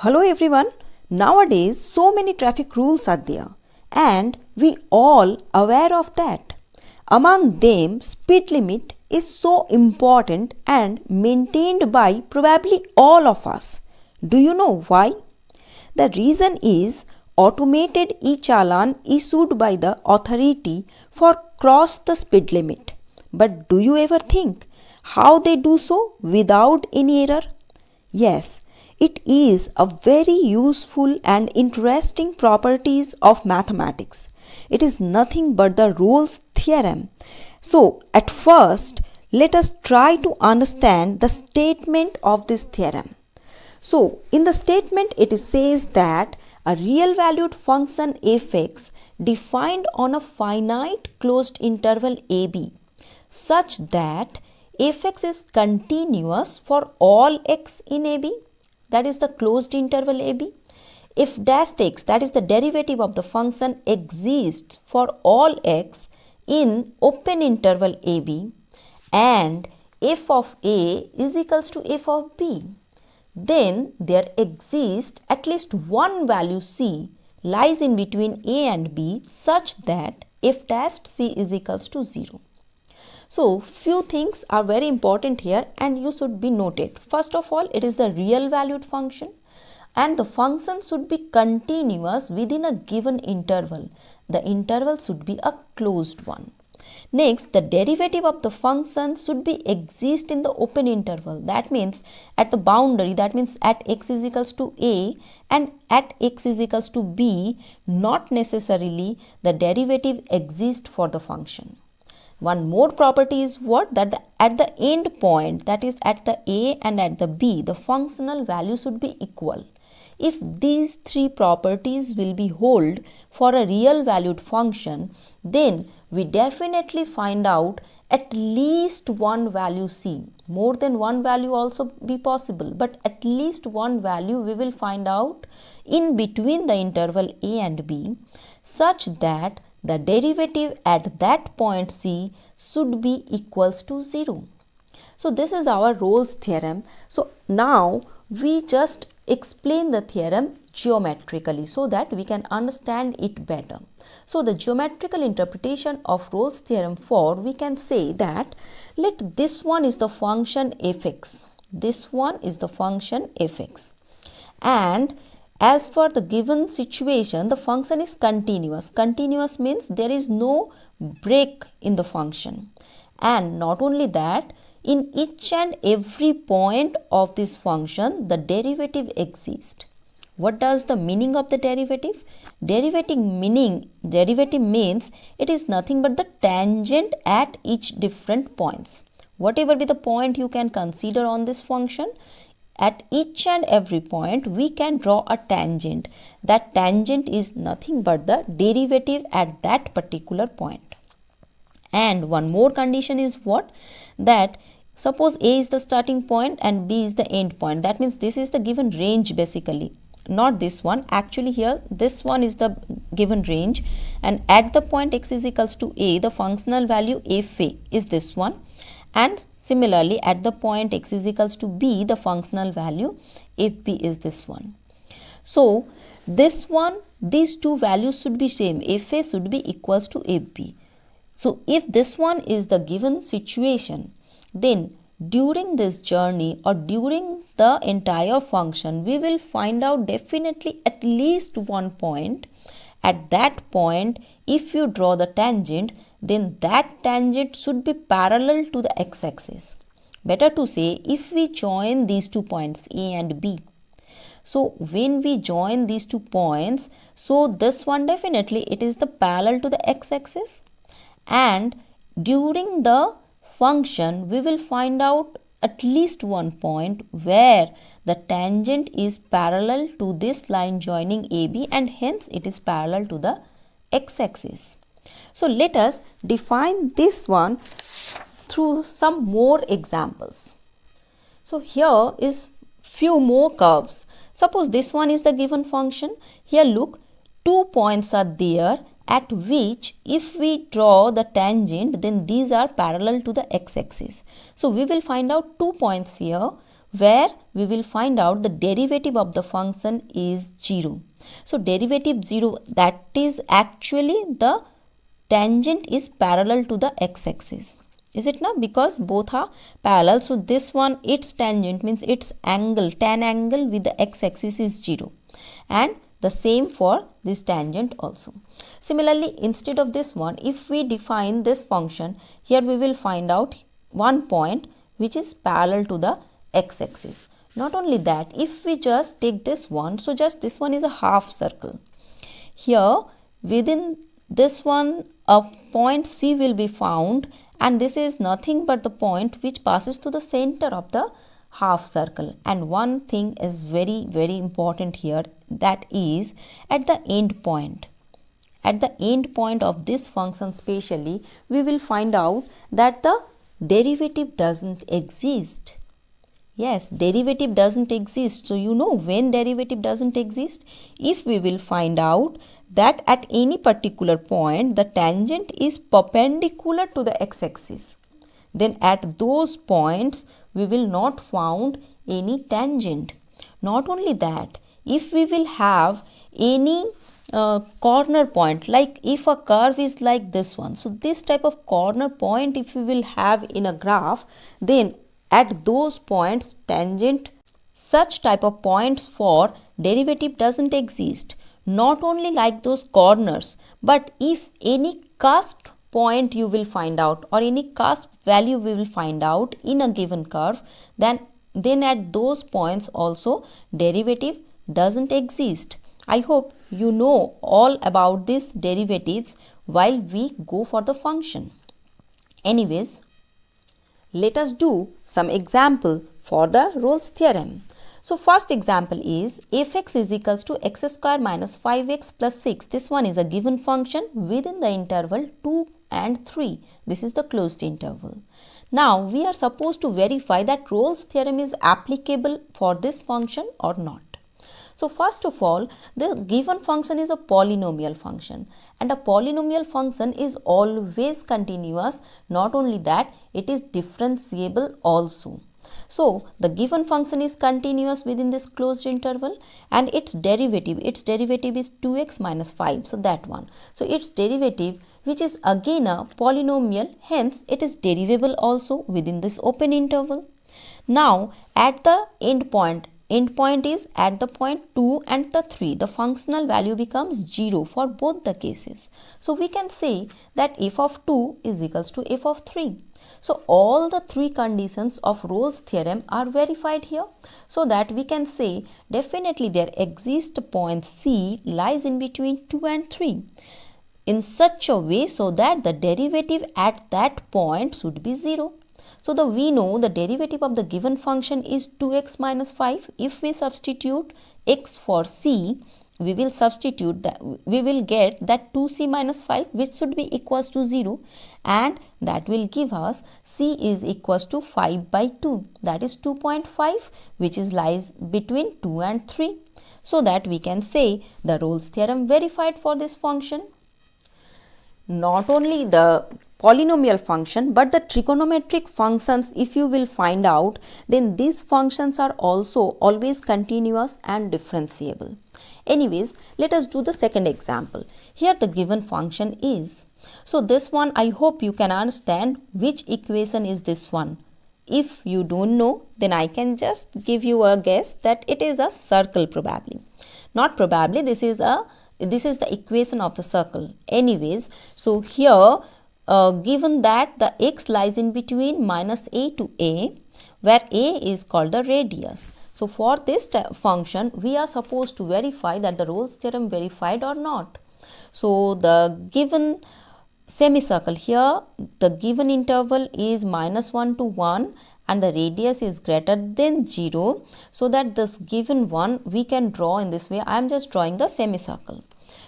Hello everyone. Nowadays so many traffic rules are there and we all aware of that. Among them speed limit is so important and maintained by probably all of us. Do you know why? The reason is automated e-challan issued by the authority for cross the speed limit. But do you ever think how they do so without any error? Yes, it is a very useful and interesting properties of mathematics. It is nothing but the Rolle's theorem. So, at first, let us try to understand the statement of this theorem. So, in the statement it says that a real valued function fx defined on a finite closed interval ab such that fx is continuous for all x in ab, that is the closed interval ab. If dash x, that is the derivative of the function, exists for all x in open interval ab and f of a is equals to f of b, then there exists at least one value c lies in between a and b such that f dash c is equals to 0. So, few things are very important here and you should be noted. First of all, it is the real valued function and the function should be continuous within a given interval. The interval should be a closed one. Next, the derivative of the function should be exist in the open interval. That means at the boundary, that means at x is equals to a and at x is equals to b, not necessarily the derivative exists for the function. One more property is what? That at the end point, that is at the a and at the b, the functional value should be equal. If these three properties will be hold for a real valued function, then we definitely find out at least one value c. More than one value also be possible, but at least one value we will find out in between the interval a and b such that the derivative at that point c should be equals to 0. So this is our Rolle's theorem. So now we just explain the theorem geometrically so that we can understand it better. So the geometrical interpretation of Rolle's theorem for, we can say that let this one is the function fx. This one is the function fx. And as for the given situation, the function is continuous. Continuous means there is no break in the function. And not only that, in each and every point of this function, the derivative exists. What does the meaning of the derivative? Derivative means it is nothing but the tangent at each different points. Whatever be the point you can consider on this function, at each and every point we can draw a tangent. That tangent is nothing but the derivative at that particular point. And one more condition is what? That suppose a is the starting point and b is the end point. That means this is the given range basically. Not this one. Actually here this one is the given range and at the point x is equals to a, the functional value fa is this one. And similarly, at the point x is equals to b, the functional value fb is this one. So, this one, these two values should be same. fa should be equals to fb. So, if this one is the given situation, then during this journey or during the entire function, we will find out definitely at least one point. At that point, if you draw the tangent, then that tangent should be parallel to the x-axis. Better to say, if we join these 2 points a and b. So when we join these 2 points, so this one definitely it is the parallel to the x-axis. And during the function, we will find out at least one point where the tangent is parallel to this line joining AB and hence it is parallel to the x-axis. So let us define this one through some more examples. So here is few more curves. Suppose this one is the given function. Here look, 2 points are there at which if we draw the tangent, then these are parallel to the x-axis. So we will find out 2 points here where we will find out the derivative of the function is 0. So derivative 0, that is actually the tangent is parallel to the x-axis. Is it not? Because both are parallel. So this one, its tangent means its angle, tan angle with the x-axis is 0. And the same for this tangent also. Similarly, instead of this one, if we define this function, here we will find out one point which is parallel to the x-axis. Not only that, if we just take this one, so just this one is a half circle. Here within this one, a point C will be found, and this is nothing but the point which passes to the center of the half circle. And one thing is very important here, that is at the end point. At the end point of this function specially, we will find out that the derivative doesn't exist. Yes, derivative doesn't exist. So you know when derivative doesn't exist? If we will find out that at any particular point the tangent is perpendicular to the x-axis, then at those points we will not found any tangent. Not only that, if we will have any corner point, like if a curve is like this one, so this type of corner point if we will have in a graph, then at those points tangent, such type of points for derivative doesn't exist. Not only like those corners, but if any cusp point you will find out, or any cusp value we will find out in a given curve, then at those points also derivative doesn't exist. I hope you know all about these derivatives while we go for the function. Anyways, let us do some example for the Rolle's theorem. So first example is fx is equals to x square minus 5x plus 6. This one is a given function within the interval 2 and 3. This is the closed interval. Now we are supposed to verify that Rolle's theorem is applicable for this function or not. So first of all, the given function is a polynomial function, and a polynomial function is always continuous. Not only that, it is differentiable also. So the given function is continuous within this closed interval, and its derivative is 2x minus 5. So that one. So its derivative, which is again a polynomial, hence it is derivable also within this open interval. Now at the end point is at the point 2 and the 3. The functional value becomes 0 for both the cases. So we can say that f of 2 is equals to f of 3. So all the three conditions of Rolle's theorem are verified here. So that we can say definitely there exists a point C lies in between 2 and 3 in such a way so that the derivative at that point should be 0. So we know the derivative of the given function is 2x minus 5. If we substitute x for c, we will substitute that, we will get that 2c minus 5, which should be equals to 0, and that will give us c is equals to 5 by 2, that is 2.5, which is lies between 2 and 3. So that we can say the Rolle's theorem verified for this function. Not only the polynomial function, but the trigonometric functions, if you will find out, then these functions are also always continuous and differentiable. Anyways, let us do the second example. Here the given function is, so this one I hope you can understand which equation is this one. If you don't know, then I can just give you a guess that it is a circle probably. Not probably, this is the equation of the circle. Anyways, so here given that the x lies in between minus a to a, where a is called the radius. So for this function, we are supposed to verify that the Rolle's theorem verified or not. So the given semicircle here, the given interval is minus 1 to 1 and the radius is greater than 0. So that this given one we can draw in this way. I am just drawing the semicircle.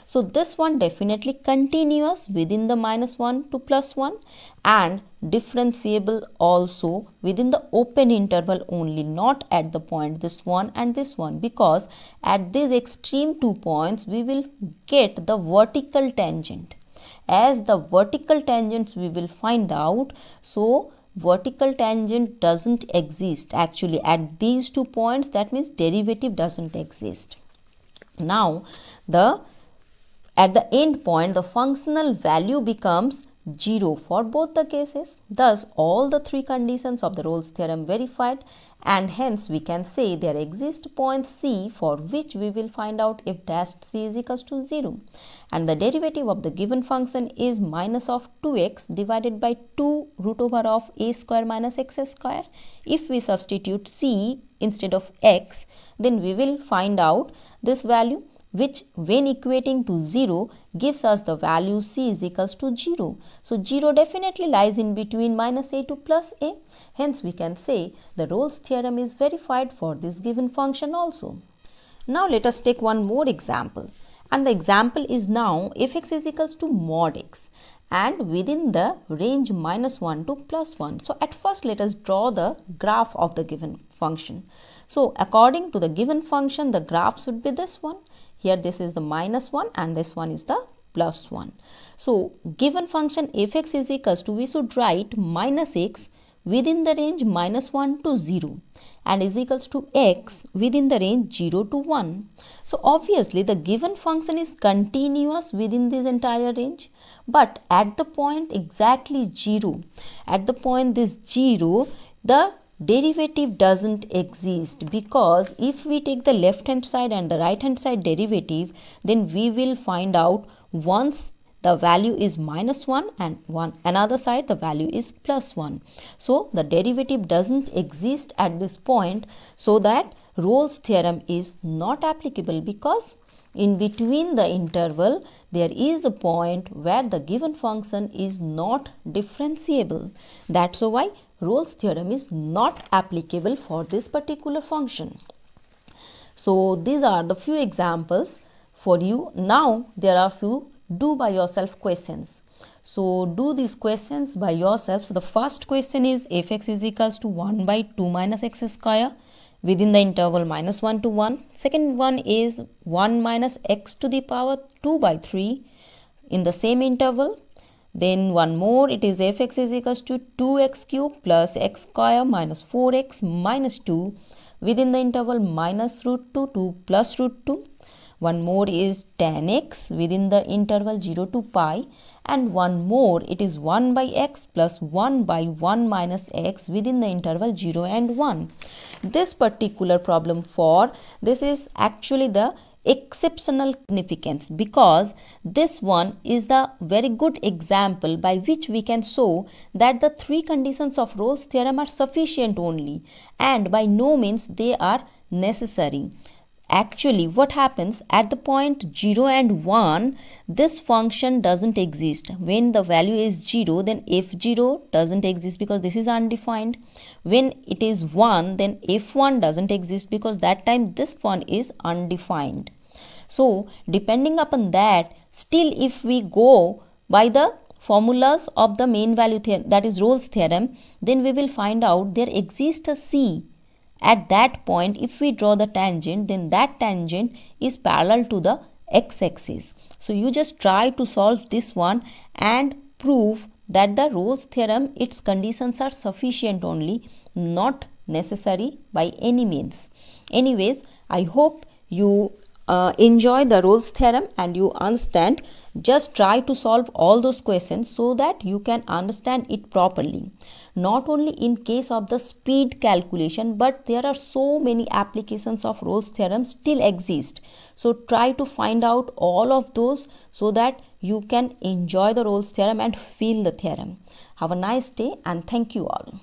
So this one definitely continuous within the minus 1 to plus 1 and differentiable also within the open interval only, not at the point this one and this one, because at these extreme 2 points we will get the vertical tangent. As the vertical tangents we will find out, so vertical tangent doesn't exist actually at these 2 points. That means derivative doesn't exist. Now at the end point, the functional value becomes 0 for both the cases. Thus, all the 3 conditions of the Rolle's theorem verified, and hence we can say there exists point C for which we will find out if dash C is equals to 0. And the derivative of the given function is minus of 2x divided by 2 root over of a square minus x square. If we substitute C instead of x, then we will find out this value, which when equating to 0 gives us the value C is equals to 0. So, 0 definitely lies in between minus a to plus a. Hence, we can say the Rolle's theorem is verified for this given function also. Now, let us take one more example. And the example is now f(x) is equals to mod x and within the range minus 1 to plus 1. So, at first let us draw the graph of the given function. So, according to the given function, the graph should be this one. Here this is the minus 1 and this one is the plus 1. So, given function f(x) is equals to, we should write minus x within the range minus 1 to 0 and is equals to x within the range 0 to 1. So, obviously the given function is continuous within this entire range, but at the point exactly 0, at the point this 0, the derivative doesn't exist, because if we take the left hand side and the right hand side derivative, then we will find out once the value is minus 1 and another side the value is plus 1. So, the derivative doesn't exist at this point, so that Rolle's theorem is not applicable, because in between the interval there is a point where the given function is not differentiable. That's why Rolle's theorem is not applicable for this particular function. So, these are the few examples for you. Now, there are few do by yourself questions. So, do these questions by yourself. So, the first question is f(x) is equals to 1 by 2 minus x square within the interval minus 1 to 1. Second one is 1 minus x to the power 2 by 3 in the same interval. Then one more, it is f(x) is equals to 2x cube plus x square minus 4x minus 2 within the interval minus root 2 to plus root 2. One more is tan x within the interval 0 to pi, and one more, it is 1 by x plus 1 by 1 minus x within the interval 0 and 1. This particular problem for this is actually the exceptional significance, because this one is the very good example by which we can show that the 3 conditions of Rolle's theorem are sufficient only, and by no means they are necessary. Actually, what happens at the point 0 and 1, this function doesn't exist. When the value is 0, then f0 doesn't exist because this is undefined. When it is 1, then f1 doesn't exist because that time this one is undefined. So, depending upon that, still if we go by the formulas of the main value theorem, that is Rolle's theorem, then we will find out there exists a C. At that point, if we draw the tangent, then that tangent is parallel to the x-axis. So, you just try to solve this one and prove that the Rolle's theorem, its conditions are sufficient only, not necessary by any means. Anyways, I hope you enjoy the Rolle's theorem and you understand. Just try to solve all those questions so that you can understand it properly. Not only in case of the speed calculation, but there are so many applications of Rolle's theorem still exist. So try to find out all of those so that you can enjoy the Rolle's theorem and feel the theorem. Have a nice day and thank you all.